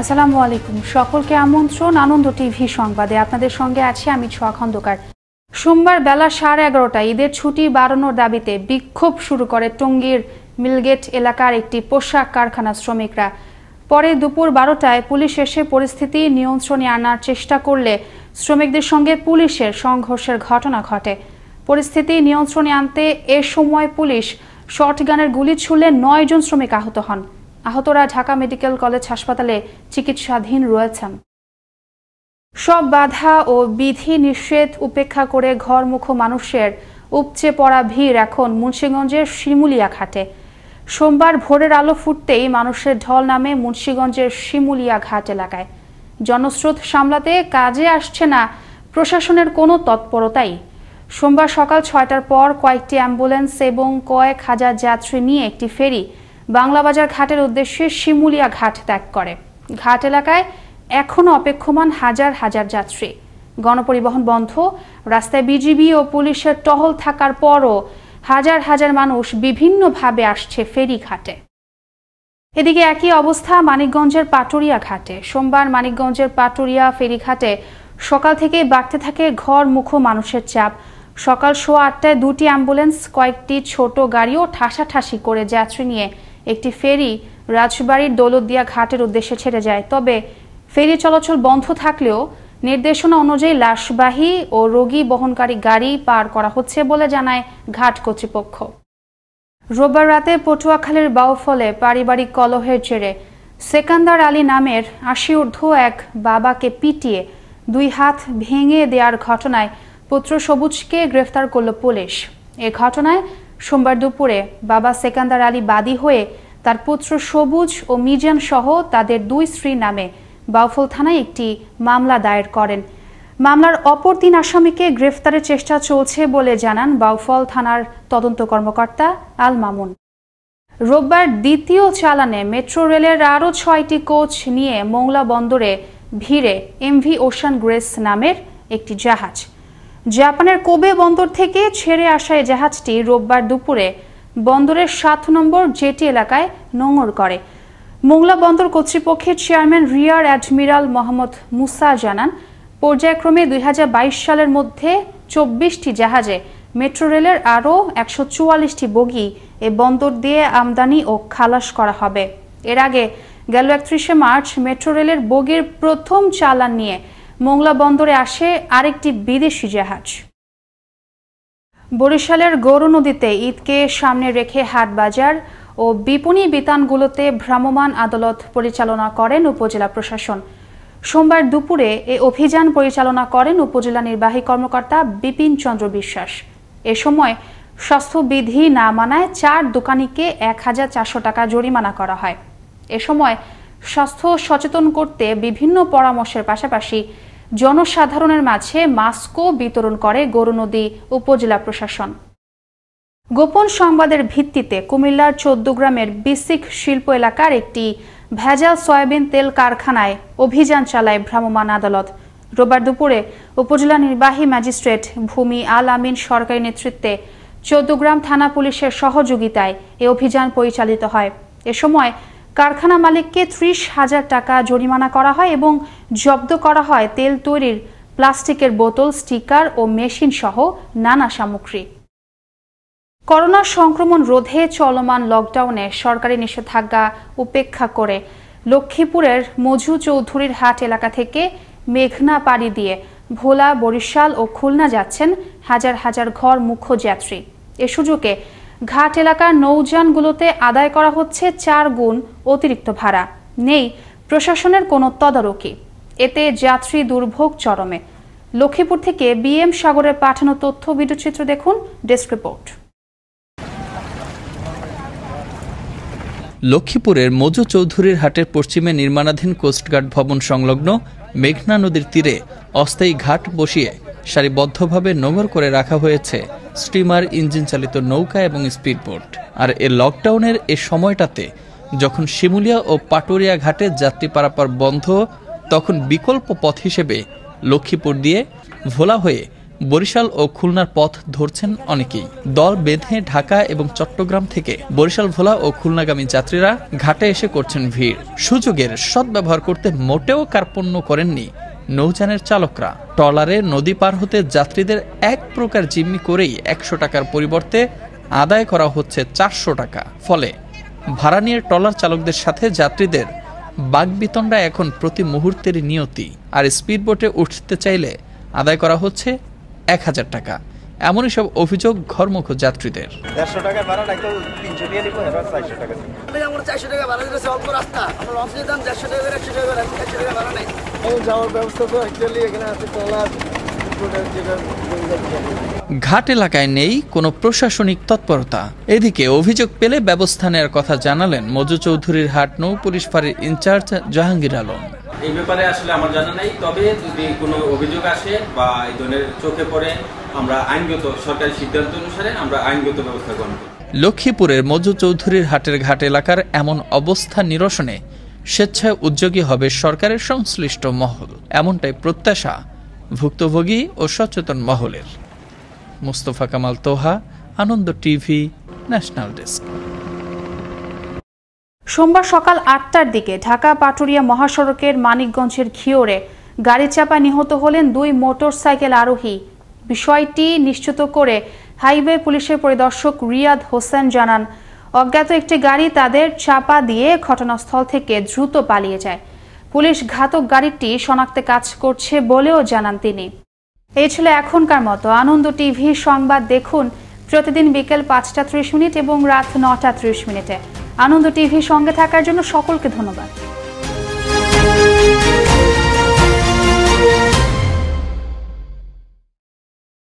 আসসালামু আলাইকুম, সকলকে আমন্ত্রণ আনন্দ টিভি সংবাদে। আপনাদের সঙ্গে আছি আমি ছোয়া খন্দকার। সোমবার বেলা 11:30 ঈদের ছুটি বাড়ানোর দাবিতে বিক্ষোভ শুরু করে টঙ্গীর মিলগেট এলাকার একটি পোশাক কারখানার শ্রমিকরা। পরে দুপুর 12টায় পুলিশ এসে পরিস্থিতি নিয়ন্ত্রণে আনার চেষ্টা করলে শ্রমিকদের সঙ্গে পুলিশের সংঘর্ষের ঘটনা ঘটে। পরিস্থিতি নিয়ন্ত্রণে আনতে এ সময় পুলিশ শর্টগানের গুলি ছুড়লে 9 জন শ্রমিক আহত হন। আহতরা ঢাকা মেডিকেল কলেজ হাসপাতালে চিকিৎসাধীন রয়েছেন। সব বাধা ও বিধি নিষেধ উপেক্ষা করে ঘরমুখো মানুষের উপচে পড়া ভিড় এখন মুন্সিগঞ্জের শিমুলিয়া ঘাটে। সোমবার ভোরের আলো ফুটতেই মানুষের ঢল নামে মুন্সিগঞ্জের শিমুলিয়া ঘাট এলাকায়। জনস্রোত সামলাতে কাজে আসছে না প্রশাসনের কোনো তৎপরতাই। সোমবার সকাল 6টার পর কয়েকটি অ্যাম্বুলেন্স এবং কয়েক হাজার যাত্রী নিয়ে একটি ফেরি বাংলাবাজার ঘাটের উদ্দেশ্যে শিমুলিয়া ঘাট ত্যাগ করে। ঘাট এলাকায় এখনও অপেক্ষমান হাজার হাজার যাত্রী। গণপরিবহন বন্ধ, রাস্তায় বিজিবি ও পুলিশের টহল থাকার পরও হাজার হাজার মানুষ বিভিন্নভাবে আসছে ফেরি ঘাটে। এদিকে একই অবস্থা মানিকগঞ্জের পাটুরিয়া ঘাটে। সোমবার মানিকগঞ্জের পাটুরিয়া ফেরিঘাটে সকাল থেকে বাড়তে থাকে ঘরমুখো মানুষের চাপ। সকাল 8:15টায় 2টি অ্যাম্বুলেন্স, কয়েকটি ছোট গাড়িও ঠাসাঠাসি করে যাত্রী নিয়ে একটি ফেরি রাজবাড়ির দৌলতদিয়া ঘাটের উদ্দেশ্যে ছেড়ে যায়। তবে ফেরি চলাচল বন্ধ থাকলেও নির্দেশনা অনুযায়ী লাশবাহী ও রোগী বহনকারী গাড়ি পার করা হচ্ছে বলে জানায় ঘাট কর্তৃপক্ষ। রোববার রাতে পটুয়াখালীর বাউফলে পারিবারিক কলহের জেরে সেকান্দার আলী নামের 80 ঊর্ধ্ব এক বাবাকে পিটিয়ে 2 হাত ভেঙে দেওয়ার ঘটনায় পুত্র সবুজকে গ্রেফতার করল পুলিশ। এ ঘটনায় সোমবার দুপুরে বাবা সেকান্দার আলী বাদী হয়ে তার পুত্র সবুজ ও মিজান সহ তাদের 2 স্ত্রীর নামে বাউফল থানায় একটি মামলা দায়ের করেন। মামলার অপর 3 আসামিকে গ্রেফতারের চেষ্টা চলছে বলে জানান বাউফল থানার তদন্ত কর্মকর্তা আল মামুন। রোববার দ্বিতীয় চালানে মেট্রো রেলের আরও 6টি কোচ নিয়ে মোংলা বন্দরে ভিড়ে এমভি ওশান গ্রেস নামের একটি জাহাজ। জাপানের কোবে বন্দর থেকে ছেড়ে আসা এই জাহাজটি রোববার দুপুরে বন্দরের 7 নম্বর জেটি এলাকায় নোঙর করে। মোংলা বন্দর কর্তৃপক্ষের chairman rear admiral Mohammad Musa জানান, পর্যায়ক্রমে 2022 সালের মধ্যে 24টি জাহাজে মেট্রো রেলের আরও 144টি বগি এ বন্দর দিয়ে আমদানি ও খালাস করা হবে। এর আগে গেল 31শে মার্চ মেট্রো রেলের বগির প্রথম চালান নিয়ে মোংলা বন্দরে আসে আরেকটি বিদেশি জাহাজ। বরিশালের গরু নদীতে ঈদকে সামনে রেখে হাট বাজার ও বিপণী বিতানগুলোতে ভ্রাম্যমাণ আদালত পরিচালনা করেন উপজেলা প্রশাসন। সোমবার দুপুরে এ অভিযান পরিচালনা করেন উপজেলা নির্বাহী কর্মকর্তা বিপিন চন্দ্র বিশ্বাস। এ সময় স্বাস্থ্যবিধি না মানায় 4 দোকানিকে 1400 টাকা জরিমানা করা হয়। এ সময় স্বাস্থ্য সচেতন করতে বিভিন্ন পরামর্শের পাশাপাশি জনসাধারণের মাঝে মাস্কও বিতরণ করে গরুনদী উপজেলা প্রশাসন। গোপন সংবাদের ভিত্তিতে কুমিল্লার 14 গ্রামের বিসিক শিল্প এলাকার একটি ভেজাল সয়াবিন তেল কারখানায় অভিযান চালায় ভ্রাম্যমাণ আদালত। রোববার দুপুরে উপজেলা নির্বাহী ম্যাজিস্ট্রেট ভূমি আল আমিন সরকারি নেতৃত্বে 14 গ্রাম থানা পুলিশের সহযোগিতায় এ অভিযান পরিচালিত হয়। এ সময় কারখানা মালিককে 30,000 টাকা জরিমানা করা হয় এবং জব্দ করা হয় তেল তৈরির প্লাস্টিকের বোতল, স্টিকার ও মেশিন সহ নানা সামগ্রী। করোনা সংক্রমণ রোধে চলমান লকডাউনে সরকারি নিষেধাজ্ঞা উপেক্ষা করে লক্ষ্মীপুরের মজু চৌধুরীর হাট এলাকা থেকে মেঘনা পাড়ি দিয়ে ভোলা, বরিশাল ও খুলনা যাচ্ছেন হাজার হাজার ঘরমুখো যাত্রী। এ সুযোগে ঘাট এলাকার নৌযানগুলোতে আদায় করা হচ্ছে 4 গুণ অতিরিক্ত ভাড়া। নেই প্রশাসনের কোনো তদারকি। এতে যাত্রী দুর্ভোগ চরমে। লক্ষ্মীপুর থেকে বিএম সাগরের পাঠানো তথ্য ভিডিওচিত্র দেখুন ডেস্ক রিপোর্ট। লক্ষ্মীপুরের মজু চৌধুরীর হাটের পশ্চিমে নির্মাণাধীন কোস্টগার্ড ভবন সংলগ্ন মেঘনা নদীর তীরে অস্থায়ী ঘাট বসিয়ে সারিবদ্ধভাবে নোঙর করে রাখা হয়েছে স্টিমার, ইঞ্জিন চালিত নৌকা এবং স্পিডবোট। আর এ লকডাউনের এ সময়টাতে যখন শিমুলিয়া ও পাটুরিয়া ঘাটে যাত্রী পারাপার বন্ধ, তখন বিকল্প পথ হিসেবে লক্ষ্মীপুর দিয়ে ভোলা হয়ে বরিশাল ও খুলনার পথ ধরছেন অনেকেই। দল বেঁধে ঢাকা এবং চট্টগ্রাম থেকে বরিশাল, ভোলা ও খুলনাগামী যাত্রীরা ঘাটে এসে করছেন ভিড়। সুযোগের সদ্ব্যবহার করতে মোটেও কার্পণ্য করেননি নৌযানের চালকরা। ট্রলারে নদী পার হতে যাত্রীদের এক প্রকার জিম্মি করেই 100 টাকার পরিবর্তে আদায় করা হচ্ছে 400 টাকা। ফলে ভাড়া নিয়ে ট্রলার চালকদের সাথে যাত্রীদের বাগবিতণ্ডা এখন প্রতি মুহূর্তের নিয়তি। আর স্পিডবোটে উঠতে চাইলে আদায় করা হচ্ছে 1000 টাকা। এমনই সব অভিযোগ ঘরমুখ যাত্রীদের। 150 টাকা ভাড়া নাই তো 300 দিয়ে নিব, এবার 400 টাকা দিই। আমরা 400 টাকা ভাড়া দিতেছি অল্প রাস্তা, আমরা লঞ্চের দাম 150 টাকা করে 100 টাকা করে 100 টাকা ভাড়া নাই। এই যাওয়ার ব্যবস্থা তো অ্যাকচুয়ালি এখানে আছে ট্রলার ঘাট এলাকায় নেই কোনো প্রশাসনিক তৎপরতা। এদিকে অভিযোগ পেলে ব্যবস্থা নেওয়ার কথা জানালেন মজু চৌধুরীর হাট নৌ পুলিশ ফাঁড়ির ইনচার্জ জাহাঙ্গীর আলম। এই ব্যাপারে আসলে আমার জানা নাই, তবে যদি কোনো অভিযোগ আসে বা এই ধরনের চোখে পড়ে আমরা আইনগত সরকারি সিদ্ধান্ত অনুসারে আমরা আইনগত ব্যবস্থা গ্রহণ করব। লক্ষ্মীপুরের মজু চৌধুরীর হাটের ঘাট এলাকার এমন অবস্থা নিরসনে স্বেচ্ছায় উদ্যোগী হবে সরকারের সংশ্লিষ্ট মহল, এমনটাই প্রত্যাশা ভুক্তভোগী ও সচেতন মহলের। মুস্তফা কামাল তোহা, আনন্দ টিভি, ন্যাশনাল ডেস্ক। সোমবার সকাল 8টার দিকে ঢাকা পাটুরিয়া মহাসড়কের মানিকগঞ্জের ঘিওরে গাড়ি চাপা নিহত হলেন 2 মোটরসাইকেল আরোহী। বিষয়টি নিশ্চিত করে হাইওয়ে পুলিশের পরিদর্শক রিয়াদ হোসেন জানান, অজ্ঞাত একটি গাড়ি তাদের চাপা দিয়ে ঘটনাস্থল থেকে দ্রুত পালিয়ে যায়। পুলিশ ঘাতক গাড়িটি শনাক্তে কাজ করছে বলেও জানান তিনি। এই ছিল এখনকার মতো। আনন্দ টিভি সংবাদ দেখুন প্রতিদিন বিকেল 5টা 30 মিনিট এবং রাত 9টা 30 মিনিটে। আনন্দ টিভির সঙ্গে থাকার জন্য সকলকে ধন্যবাদ।